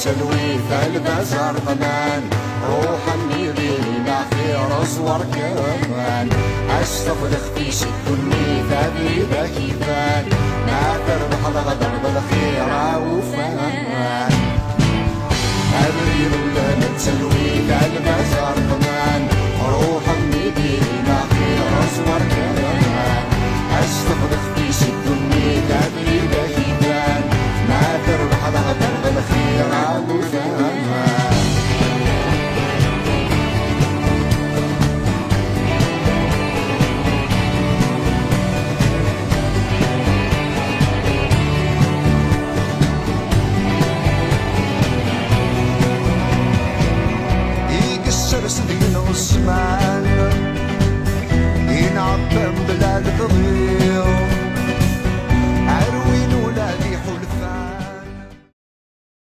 تلويث البزار ضمان روح النيرينا خير صور كمان اشتفلخ في شكوني ثابي ذا كيفان ما تربح الغدر بالخير وفان